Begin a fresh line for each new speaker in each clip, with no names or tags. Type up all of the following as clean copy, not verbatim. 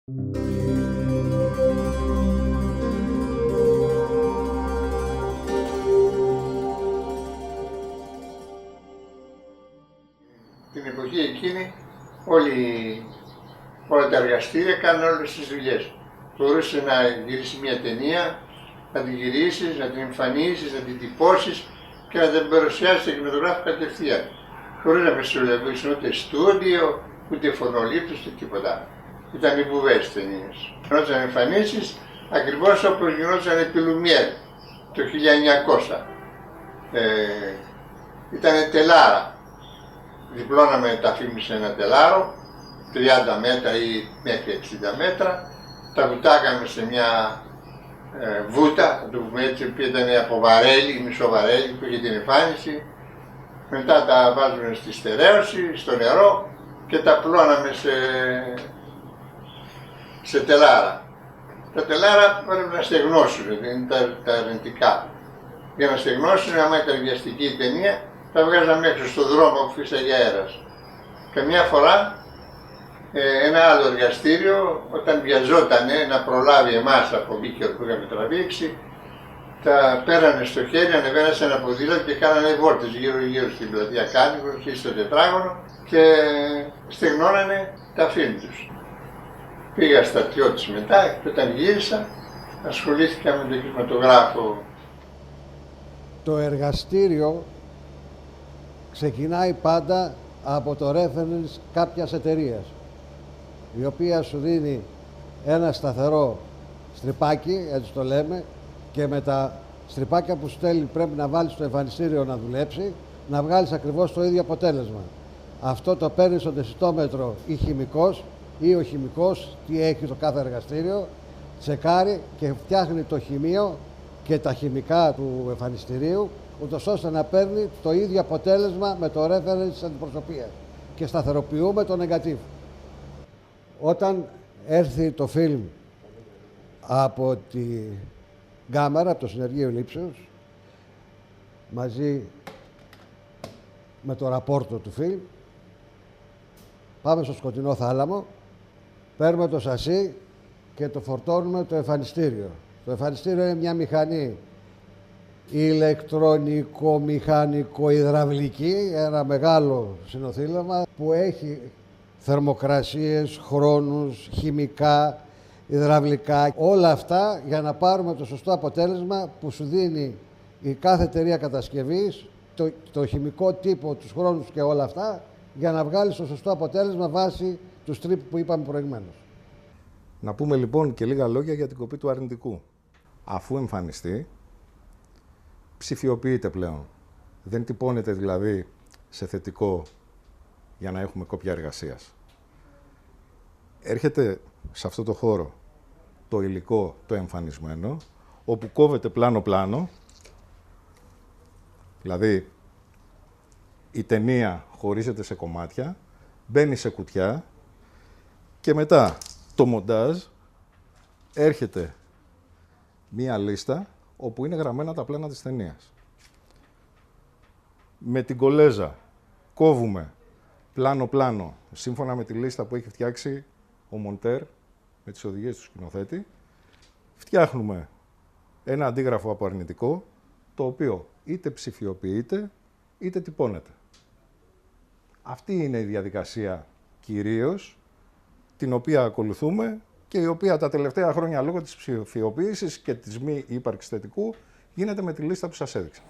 Την εποχή εκείνη όλα τα εργαστήρια κάνουν όλες τις δουλειές. Μπορούσε να γυρίσει μια ταινία, να την γυρίσεις, να την εμφανίσεις, να την τυπώσεις και να την παρουσιάσεις στο κινηματογράφο κατευθείαν. Χωρίς να μεσολαβήσουν ούτε στούντιο, ούτε φωνολήπτους, ούτε τίποτα. Ήταν οι βουβές ταινίες. Γινόταν να εμφανίσεις ακριβώς όπως γινόταν επί Λουμιέρ το 1900. Ήτανε τελάρα. Διπλώναμε τα φιλμ σε ένα τελάρο, 30 μέτρα ή μέχρι 60 μέτρα. Τα βουτάγαμε σε μια βούτα, το πούμε έτσι, που ήταν από βαρέλι, μισοβαρέλι που είχε την εμφάνιση. Μετά τα βάζουμε στη στερέωση, στο νερό και τα πλώναμε σε τελάρα. Τα τελάρα πρέπει να στεγνώσουν, δεν είναι τα αρνητικά. Για να στεγνώσουν, άμα ήταν βιαστική η ταινία, τα βγάζαμε έξω στον δρόμο που φύσαγε αέρας. Καμιά φορά ένα άλλο εργαστήριο, όταν βιαζότανε να προλάβει εμάς από βίκαιο που είχαμε τραβήξει, τα πέρανε στο χέρι, ανεβαίνανε σε ένα ποδήλατο και κάνανε βόλτες γύρω-γύρω στην πλατεία Κάνικος ή στο τετράγωνο και στεγνώνανε τα φιλμ τους. Πήγα στρατιώτης μετά και όταν γύρισα ασχολήθηκα με τον κινηματογράφο.
Το εργαστήριο ξεκινάει πάντα από το reference κάποιας εταιρείας, η οποία σου δίνει ένα σταθερό στριπάκι, έτσι το λέμε, και με τα στριπάκια που στέλνει πρέπει να βάλεις στο εμφανιστήριο να δουλέψει, να βγάλεις ακριβώς το ίδιο αποτέλεσμα. Αυτό το παίρνει στο δεσιτόμετρο η χημικός ή ο χημικός, τι έχει το κάθε εργαστήριο, τσεκάρει και φτιάχνει το χημείο και τα χημικά του εμφανιστηρίου, ούτως ώστε να παίρνει το ίδιο αποτέλεσμα με το reference της αντιπροσωπείας και σταθεροποιούμε το negative. Όταν έρθει το φιλμ από τη κάμερα, από το συνεργείο λήψεως, μαζί με το ραπόρτο του φιλμ, πάμε στο σκοτεινό θάλαμο, παίρνουμε το σασί και το φορτώνουμε το εμφανιστήριο. Το εμφανιστήριο είναι μια μηχανή ηλεκτρονικό-μηχανικό-υδραυλική, ένα μεγάλο συνοθήλευμα που έχει θερμοκρασίες, χρόνους, χημικά, υδραυλικά, όλα αυτά για να πάρουμε το σωστό αποτέλεσμα που σου δίνει η κάθε εταιρεία κατασκευής, το χημικό τύπο, τους χρόνους και όλα αυτά, για να βγάλεις το σωστό αποτέλεσμα βάσει του strip που είπαμε προηγουμένως.
Να πούμε λοιπόν και λίγα λόγια για την κοπή του αρνητικού. Αφού εμφανιστεί, ψηφιοποιείται πλέον. Δεν τυπώνεται δηλαδή σε θετικό για να έχουμε κόπια εργασίας. Έρχεται σε αυτό το χώρο το υλικό, το εμφανισμένο, όπου κόβεται πλάνο-πλάνο, δηλαδή η ταινία χωρίζεται σε κομμάτια, μπαίνει σε κουτιά και μετά το μοντάζ έρχεται μία λίστα όπου είναι γραμμένα τα πλάνα της ταινίας. Με την κολέζα κόβουμε πλάνο-πλάνο, σύμφωνα με τη λίστα που έχει φτιάξει ο μοντέρ, με τις οδηγίες του σκηνοθέτη, φτιάχνουμε ένα αντίγραφο από αρνητικό, το οποίο είτε ψηφιοποιείται, είτε τυπώνεται. Αυτή είναι η διαδικασία κυρίως, την οποία ακολουθούμε και η οποία τα τελευταία χρόνια λόγω της ψηφιοποίησης και της μη ύπαρξης θετικού γίνεται με τη λίστα που σας έδειξα.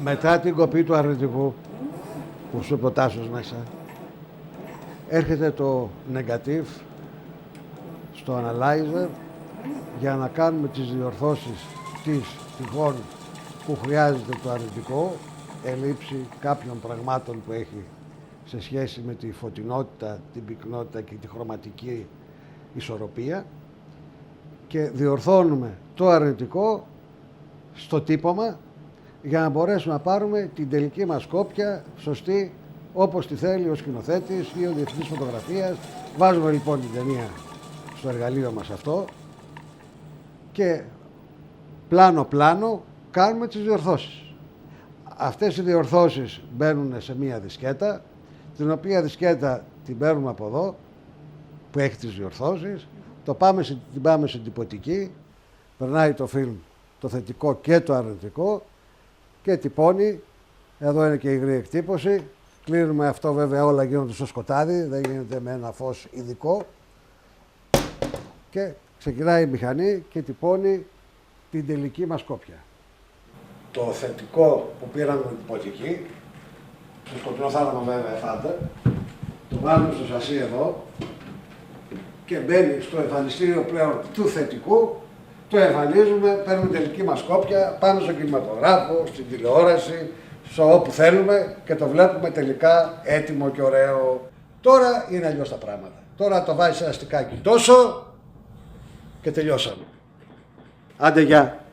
Μετά την κοπή του αρνητικού, που σου είπε ο Τάσος μέσα, έρχεται το negative στο analyzer για να κάνουμε τις διορθώσεις της τυχόν που χρειάζεται το αρνητικό, ελήψη κάποιων πραγμάτων που έχει σε σχέση με τη φωτεινότητα, την πυκνότητα και τη χρωματική ισορροπία και διορθώνουμε το αρνητικό στο τύπομα για να μπορέσουμε να πάρουμε την τελική μας κόπια σωστή όπως τη θέλει ο σκηνοθέτης ή ο διευθυντής φωτογραφίας. Βάζουμε λοιπόν την ταινία στο εργαλείο μας αυτό και πλάνο-πλάνο κάνουμε τις διορθώσεις. Αυτές οι διορθώσεις μπαίνουν σε μία δισκέτα, την οποία δισκέτα την παίρνουμε από εδώ, που έχει τις διορθώσεις, την πάμε στην τυπωτική, περνάει το φιλμ το θετικό και το αρνητικό και τυπώνει. Εδώ είναι και η υγρή εκτύπωση. Κλείνουμε αυτό, βέβαια όλα γίνονται στο σκοτάδι, δεν γίνεται με ένα φως ειδικό. Και ξεκινάει η μηχανή και τυπώνει την τελική μας κόπια. Το θετικό που πήραμε με την τυπωτική, στο σκοτεινό θάλαμο βέβαια εφάντα, το βάλουμε στο σασί εδώ και μπαίνει στο εμφανιστήριο πλέον του θετικού, το εμφανίζουμε, παίρνουμε τελική μας κόπια, πάμε στο κινηματογράφο, στην τηλεόραση, στο όπου θέλουμε και το βλέπουμε τελικά έτοιμο και ωραίο. Τώρα είναι αλλιώς τα πράγματα. Τώρα το βάζεις ένα στικάκι τόσο και τελειώσαμε. Άντε γεια.